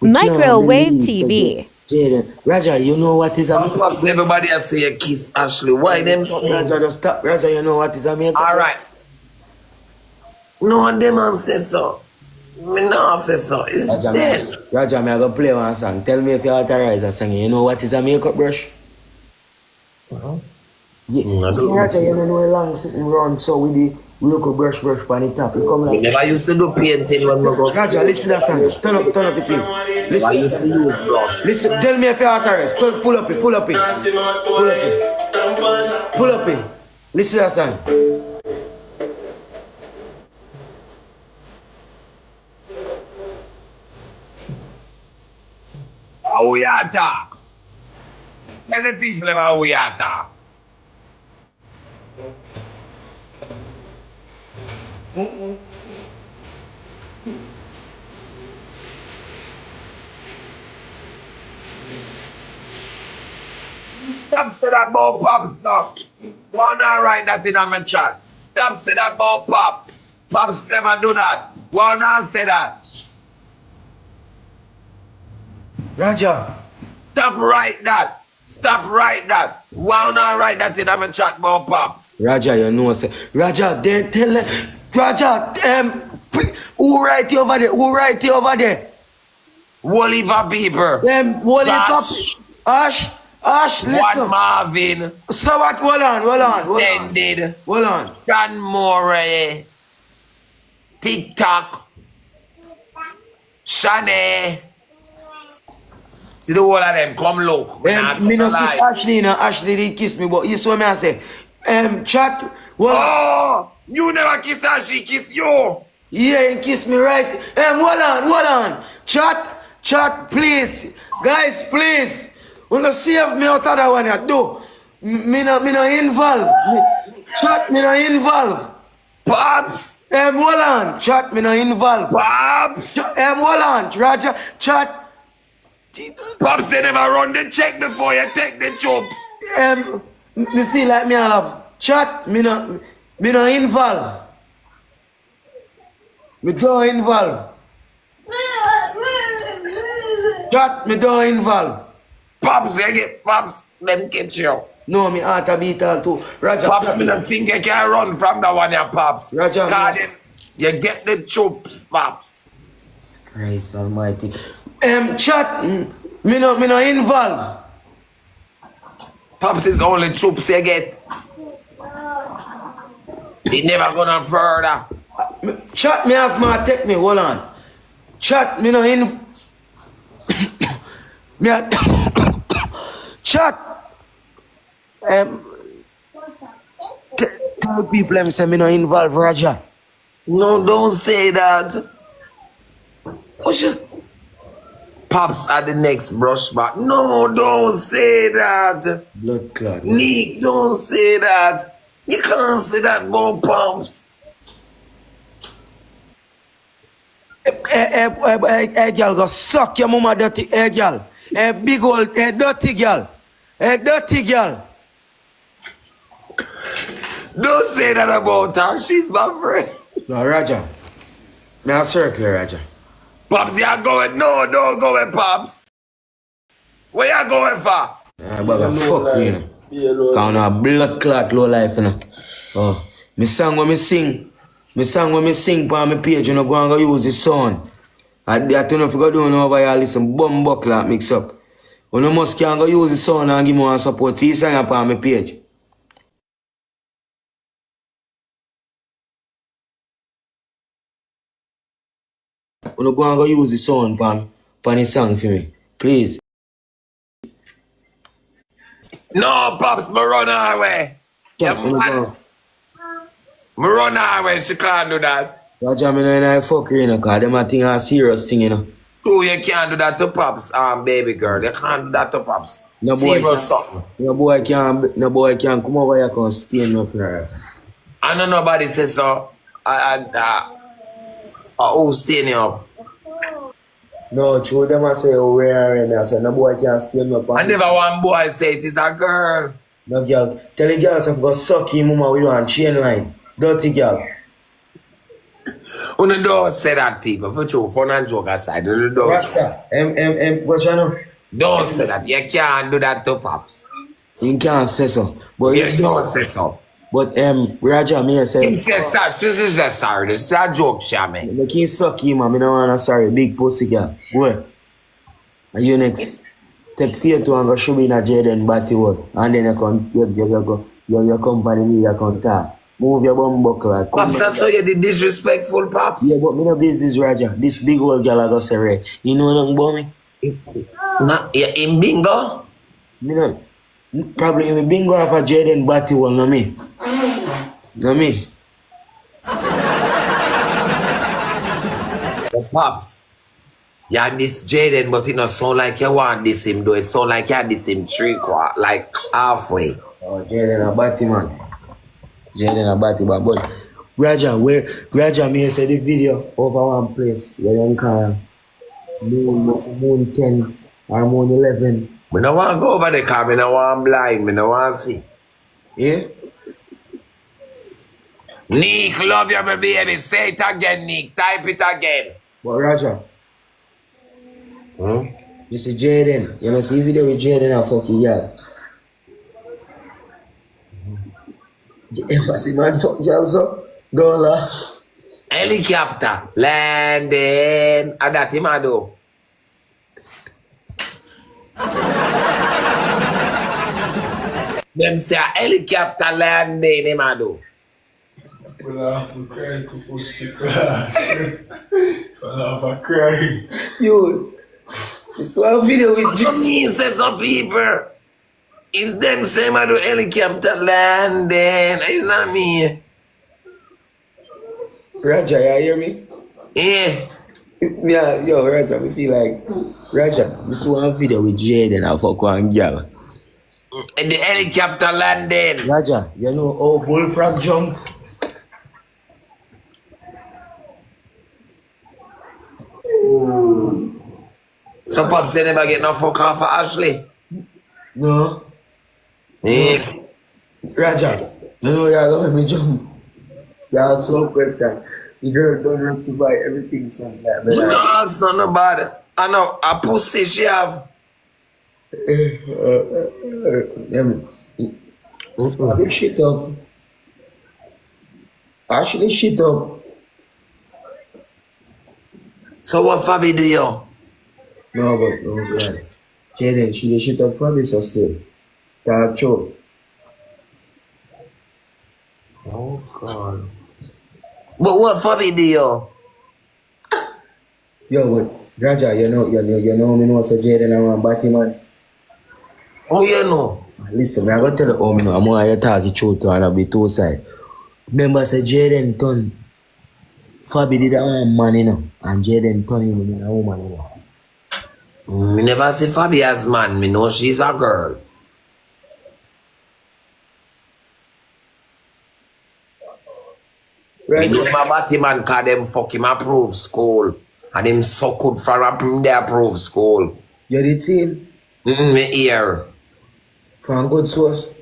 Microwave TV. Jaden, Raja, you know what is a makeup? Everybody has say a kiss, Ashley. Why them say? Raja, just stop. Raja, you know what is a makeup? Alright. No, them man say so. Me not say so. It's Raja, dead. Raja, me I go play one song. Tell me if you authorize a song. You know what is a makeup brush? Yeah. Raja, you don't know a long sitting round so with the local brush on the top. You come like. Never used to do painting when we go. Raja, listen to that song. Turn up the thing. I used to use brush. Listen, tell me if you authorize. Pull up it. Listen to that song. How we are talk? Tell the people how we are talk. Stop say that about Pops stop. Why not write that in my chat? Stop say that about Pops. Pops never do that. Why not say that? Raja. Stop write that. Stop write that. Why not write that in my chat about Pops? Raja, you know say. Raja, then tell Raja, who write you over there? Woliver people. Ash, listen. One Marvin. So what? Hold on. Tended. Hold on. Dan Moray. TikTok. Shane. To the whole of them, come look. Me no kiss Ashley, Ashley did kiss me, but you saw me I say, chat. Oh, you never kiss her, she kiss you. Yeah, he kiss me right. Hold on. Chat, please. Guys, please. Wanna save me out of that one, you do. Me no involved. Chat, me no involved. Pops. Hold on. Chat, me no involved. Pops. Hold on. Raja, chat. Pops, they never run the check before you take the chops. Me feel like me I love. Chat, me no involved. Me don't involve. Chat, me don't involve. Pops, you get Pops, them catch you. No, me heart a beat all too. Raja, Pops, me don't think you can run from that one, ya Pops. Raja, God, you get the chops, Pops. Christ almighty. Chat, me no involve. Pops is only chops you get. He never gonna further. Chat, me ask my take me, hold on. Chat, me no chat. Tell people them say me no involve Raja. No, don't say that. What's just Pops at the next brush back? No, don't say that. Blood clot. Nick, don't say that. You can't say that about Pops. Hey, girl, go suck your mama dirty, hey, girl. Hey, big old, hey, dirty girl. Hey, dirty girl. Don't say that about her. She's my friend. No, Raja. Me a circle, Raja. Pops, you going? No, don't go with Pops. Where you going for? Fuck you know. Cause a blood clot low life, you know. Oh, me song when me sing on my page, you know, go and go use the sound. I don't know if you go doing over here, listen, bumbo clot mix up. You know, must can go use the sound and give me one support. See, song up on my page. You know, go and go use the sound on the song for me, please. No, Pops, me run away. Yeah, me run away, she can't do that. Raja, me know fuck you, know, cause them a thing a serious thing, you know. Oh, you can't do that to Pops, baby girl. You can't do that to Pops. No boy can't come over here and stay up here. I know nobody says so. Who staying up? No, true, them I say, oh, where are I say, no boy can't stay up. I never one boy say it is a girl. No girl, tell the girls I've got suck him mama with one chain line. Dirty girl. Una don't say that, people. For true, fun and joke aside. Una don't Rasta, what you know? Don't say that. You can't do that to Pops. You can't say so. But You don't say so. But Raja, me I say. He says, "Sir, this is a sorry. This is a joke, Shammy." Make him suck him, man. I don't wanna sorry. Big pussy girl. Boy. And you next. Take fear to and go show me in a Jaden Batty world. And then you company me, you can talk. Move your bum buckle. Pops, I saw you the disrespectful, Pops. Yeah, but me no business, Raja. This big old girl I go say, Ray. You know nothing about me? Nah, you in bingo? Me no. Probably in bingo of a Jaden Batty world, no me. No me. The Pops. Yeah, this Jaden, but it not sound like you want this him, though. It sound like you this him like halfway. Oh, Jaden a Batty, man. Jaden a Batty, but Raja, me say the video over one place where them call Moon 10 or Moon 11. Me no want to go over the car, me no want blind, me no want to see. Yeah? Nick, love you, my baby. Say it again, Nick. Type it again. But Raja, Hmm? you see Jaden, you know see video with Jaden a fucking girl. You ever see man fuck girl so? Don't laugh. Helicopter landing. And that him a do. Them say a helicopter landing him a do. You, this one video with Some mean say some people. It's them same a do helicopter landing. It's not me. Raja, you hear me? Yeah. Yeah, yo, Raja, me feel like Raja, this one video with Jaden a fuck one girl. And the helicopter landing. Raja, you know how bullfrog jump? So Pops they never get no fuck off for Ashley. No. Yeah. Raja, you know you're gonna make me jump. You ask some question. The girl don't rectify everything something like that. No, it's not nobody. I know a pussy she have. Have shit up. Actually shit up. So what Fabi do you? No, but no, God. Jaden, she dey shit up probably so still. That's true. Oh God. But what Fabi do you? Yo, but Raja, you know me know so Jaden I want Batman. Oh you know? Listen, I gotta tell you how me know. I'm gonna talk the truth to and I'll be two side. Remember say Jaden turn Fabi did a man, you know, and Jaden turn him in a woman, you know. Me never see Fabi as man. Me know she's a girl. Right. Me know my Batman cause them fuck him approve school. And him so good for him they approve school. You did see him Me hear. from good source.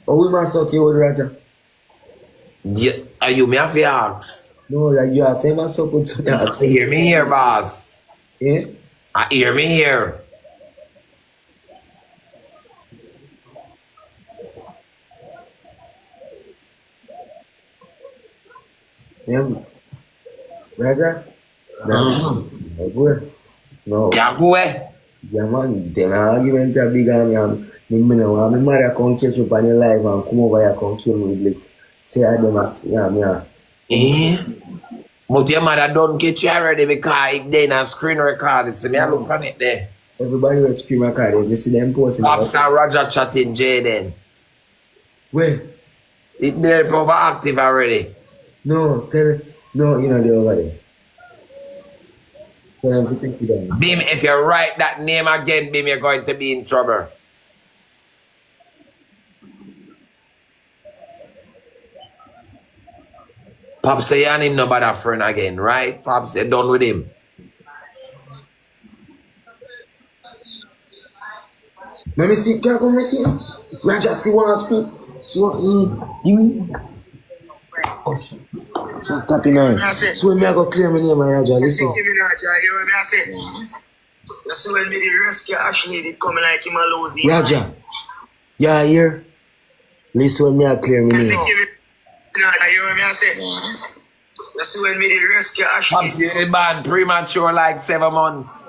Oh, we must suck you with Raja. Are you me have to ask? No, like you are saying must suck good to me. Hear me here, boss. Yeah? I hear me here. Yeah. Raja? No. No, boy. No. Yeah, go away. Yeah, man. Then argument are big and me know my mother come catch up on your live and come over here come kill me with like say I them as yeah. But your mother don't get you already because it then a screen record. It's me I look on it there. Everybody will scream record if you see them posting. Pops and Roger chatting Jaden. Where? It there overactive already. No, no, you know they over there. Tell them to take it down. Bim, if you write that name again, Bim, you're going to be in trouble. Pops say you and him no bother friend again, right? Pops say done with him. Let me see, can I come and see him? Raja, see one speak. See one, you. Shut up, you know. So when me I go clear my name, Raja, listen. You hear what I say? You see when me the rescue Ashley did come like him a losing. Raja, yeah, here. Listen when me I clear my name. You hear what I say? Yes. You see when me the rescue Ashley. Pops, you born premature like 7 months.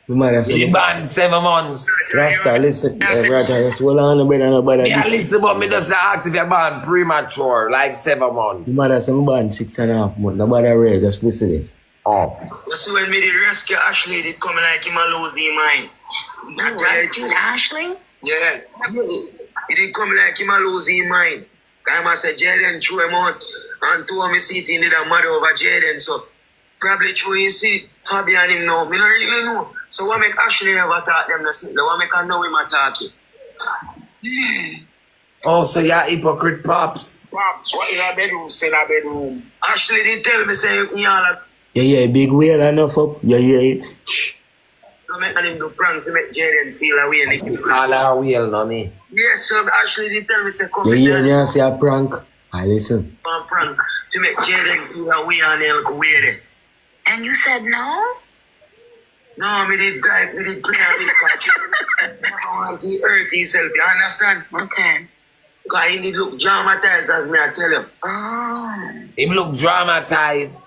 My mother said, You born 7 months. Rasta, listen, Raja, just hold on, nobody. Yeah, listen, but me just ask if you're born premature like 7 months. My mother said, I'm born 6.5 months. Nobody ready, just listen to this. Oh. You see when me the rescue Ashley did come like him a losing mind. Ashley? Yeah. He did come like him a losing mind. I say Jaden threw him out and two of me sitting did a mother over Jaden, so probably through his seat, Fabian and him now. Me don't really know. So what make Ashley never talk them the what make I know him attacking? Oh, so you're hypocrite, Pops. Pops, what in a bedroom? Say that bedroom. Ashley did tell me say you all Yeah, big wheel enough up. Yeah. Shh. don't make him do prank to make Jaden feel away. All our wheel, no me. Yes, so Ashley did tell me say come Yeah, me I say a prank. I listen. Prank to make Jaden feel away and they'll go away. And you said no? No, me did play with the never want to hurt himself, you understand? Okay. Because he did look dramatized as me I tell him. Oh. Him look dramatized.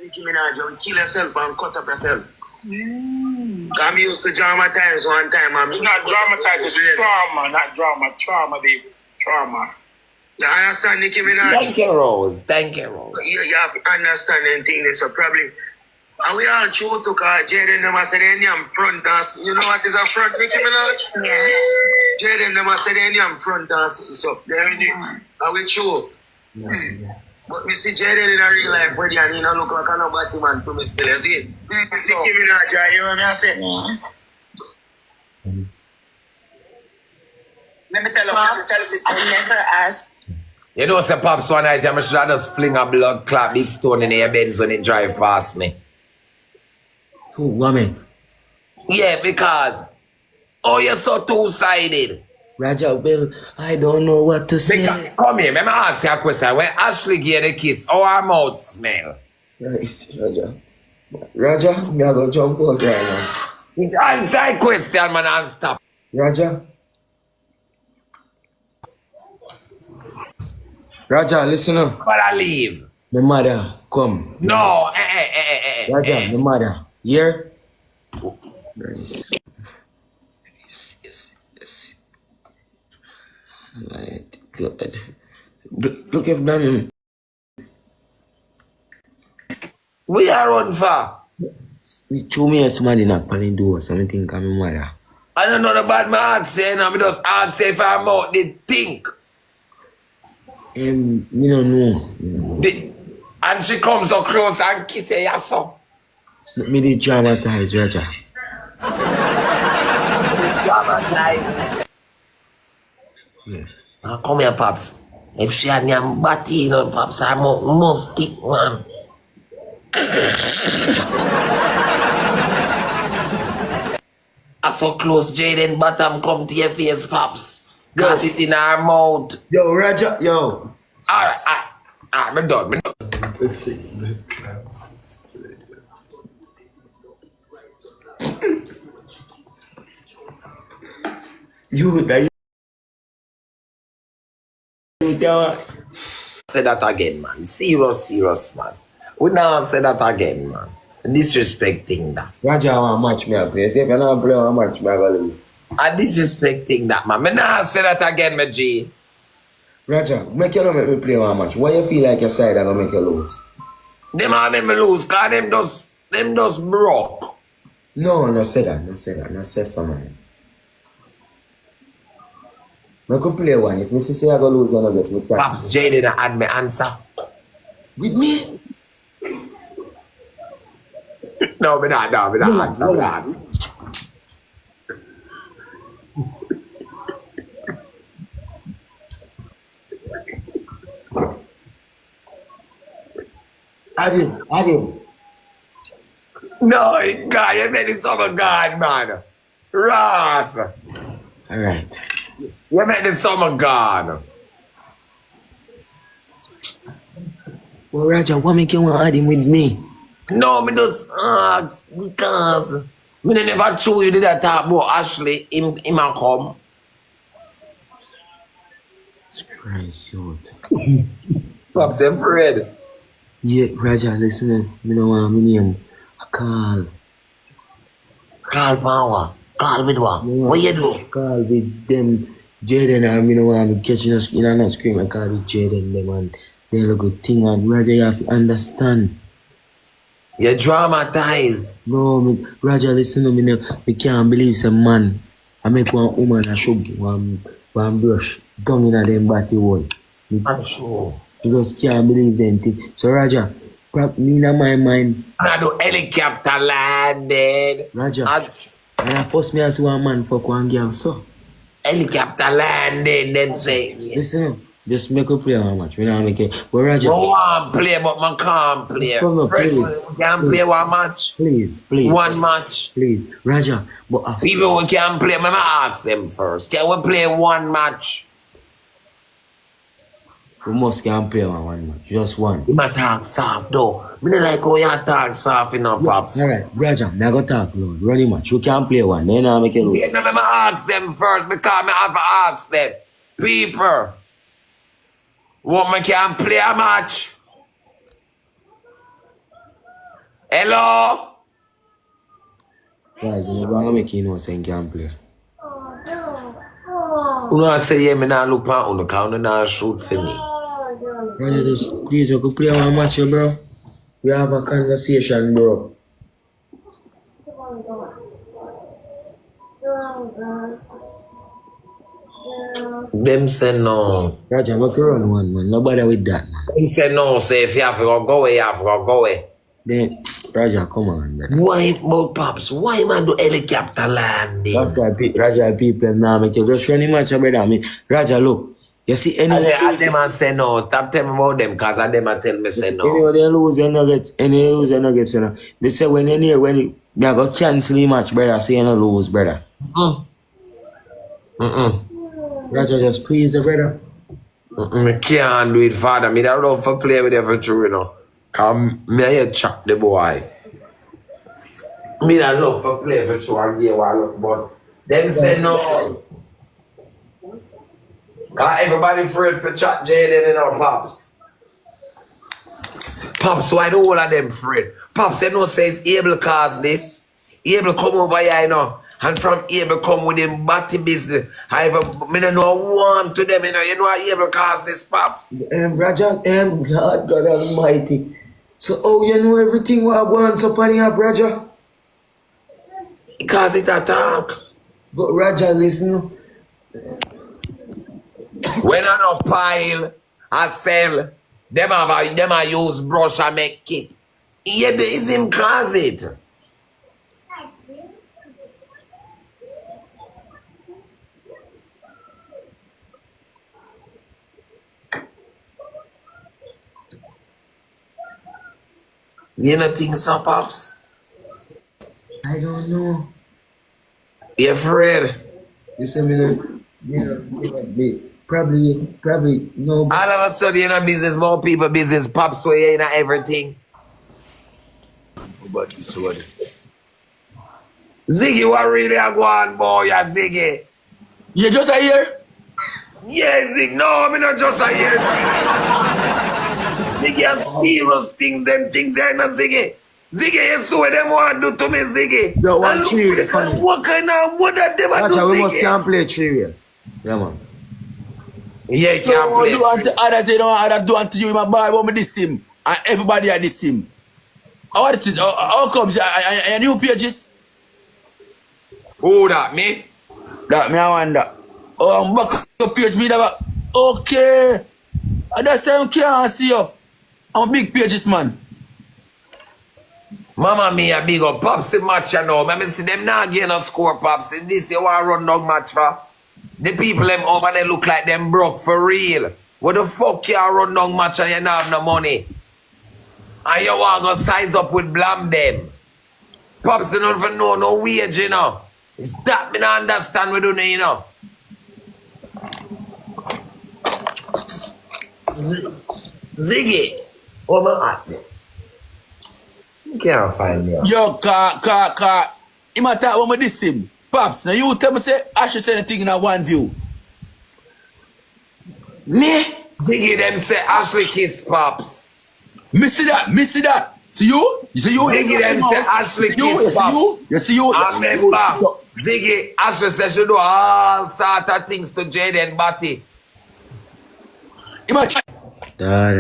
Nicki Minaj, you kill yourself and cut up yourself. Mm. I'm used to dramatize one time. It's not dramatize, it's trauma, not drama. Trauma, baby. Trauma. You understand, Nicki Minaj? Thank you, Rose. Thank you, Rose. You have to understand and things, so probably. And we all true to call Jaden them said they am front dance. You know what is a front, Nicki Minaj? Yes. Jaden them said they am front dance. So there it is. Are we true? Yes. But me see Jaden in a real life where and he don't look like a nobody man to me still, you see? Nicki Minaj, you hear what I say? Yes. Let me tell you. I never asked. You know, say Pops one night, I should just fling a blood clot big stone in your Benz when it drive past me. Who, woman? Yeah, because you're so two-sided. Raja, well, I don't know what to say. Because, come here, let me ask you a question. When Ashley gave the kiss, how her mouth smell? Right, Raja. Raja, me I go jump out right now. Answer a question, man, and stop. Raja? Raja, listen up. But I leave. My mother, come. No, Raja, my mother. Here? Nice. Yes. Right, good. Look at them. We are on for. Me show me somebody not planning to do something I'm my mother. I don't know about my accent, I just ask if her mouth did think. Me don't know. And she comes so close and kiss her yes, so. Me did dramatize, Raja. Dramatize. Yeah. Now come here, Pops. If she had your body, you know, Pops, I must stick, man. I so close, Jaden bottom come to your face, Pops. Cause it in her mouth. Yo, Raja, yo. Alright, I'm done. Say that again, man. Serious, man. We now say that again, man. Disrespecting that. Raja want match me up. If you're not play one match, me I go leave. I disrespecting that, man. Me now say that again, my G. Raja, make you not make me play one match. Why you feel like your side and don't make you lose? Them all make me lose, cause them just broke. No say that. No say something. I could play one. If Missy say I go lose, you know, get me can't. Pops Jaden had me answer. With me? No, me not answer. No. Me not. Add him. No, God, you made it summer God, man. Ross. Alright. You made the summer God. Oh, Raja, what make you want to add him with me? No, me just ask because me never show you that talk about Ashley. Him a come. Christ, youth. Pops afraid. Yeah, Raja, listen, me no want me name. I call. Call power. Call with what? What you do? Call with them Jaden and me no want me catching us in and scream. I call with Jaden them and they look good thing and Raja, you have to understand. You dramatize. No, me, Raja, listen to me now. Me can't believe some man. I make one woman a shove one brush down in a them body wall. I'm sure. You just can't believe them thing. So Raja, me in my mind. I do helicopter landed. Raja. And I first me as one man fuck one girl, so. Helicopter landed, then say. Listen, just make a play one match. We don't make it. But Raja. I want to play, but I can't play. Just come up, please. Can play one match? Please. One match. Please. Raja, but after. People who can play, I'm going to ask them first. Can we play one match? We must can play one match. Just one. You might talk soft though. I don't like how you talk soft in our pops. Alright, Raja, I go talk loud. Run the match. You can play one. Then I'll make it lose. Yeah, no, I'm going to ask them first because I have to ask them. People, what me can play a match? Hello? Guys, you're going to make you know saying can play. You know, I say, yeah, me not look at you because you not shoot for me. Raja, just please, you could play one match, bro. We have a conversation, bro. Them say no. Raja, make you run one, man. Nobody with that, man. Them say no, say if you have to go away, you have to go away. Then, Raja, come on, brother. Why, but pops, why man do helicopter landing? That's why Raja people now make you just run the match, brother. I mean, Raja, look. You see, any And them say no. Stop telling me about them because I them tell me say no. anyway, they lose your nuggets. Any lose your nuggets, you know. They say when you near, when you got cancel the match, brother, say you no lose, brother. Raja, just please, brother. Me can't do it, father. Me don't love for play with you for true, you know. Come, me here chop the boy. Me don't love for play for true and give one look, but them say no. Cause everybody afraid for chat Jaden and our pops. Pops, why the whole of them afraid? Pops, you know, says able cause this. Able come over here, you know. And from able come with him body business. However, me don't know one to them, you know. You know how able cause this, Pops? Raja, God Almighty. So, oh, you know everything what I want upon here, Raja? Because it attack. But Raja, listen. When I no pile, I sell. Them a use brush and make kit. Yeah, there is him closet. You know things so, Pops? I don't know. You afraid? Listen, me probably no. All of a sudden, you know business, more people business, Pops, where you know everything. What about you, so what? Ziggy, what really a go on, boy, ya Ziggy? You just a year? Yeah, Zig, no, me not just a year. Ziggy, have serious things, them things there, man, Ziggy. Ziggy, you see what them want to do to me, Ziggy. Yo, one And look, trivia, what funny. kind of, what that them a do, Raja, we must Ziggy? can play trivia. Yeah, man. Yeah, you can't No, play. you want to others, they don't want others do unto you, my boy, want me this him. And everybody had this him. How is it? How comes? Your new pages? Who that, me? That me I wonder. Oh, I'm back your page, me that. Okay. And that's why I can't see you. I'm a big pages, man. Mama me a big up Pops in match you know. I see them now getting a score, Pops. In this you want to run dog match for? The people them over there look like them broke for real. What the fuck you run dog match and you not have no money? And you want to go size up with blam them. Pops you don't even know no wage, you know. It's that me not understand we don't you know. Ziggy. Oh, my at me. You can't find me. Yo, car. He might talk about me this him. Pops, now you tell me say I should say anything in a one view. Me? Biggie them say Ashley kiss Pops. Me see that. See you? You see you? Biggie them say Ashley kiss Pops. You see you? I remember Ziggy Ashley said she do all sort of things to Jaden Batty. He might Dad.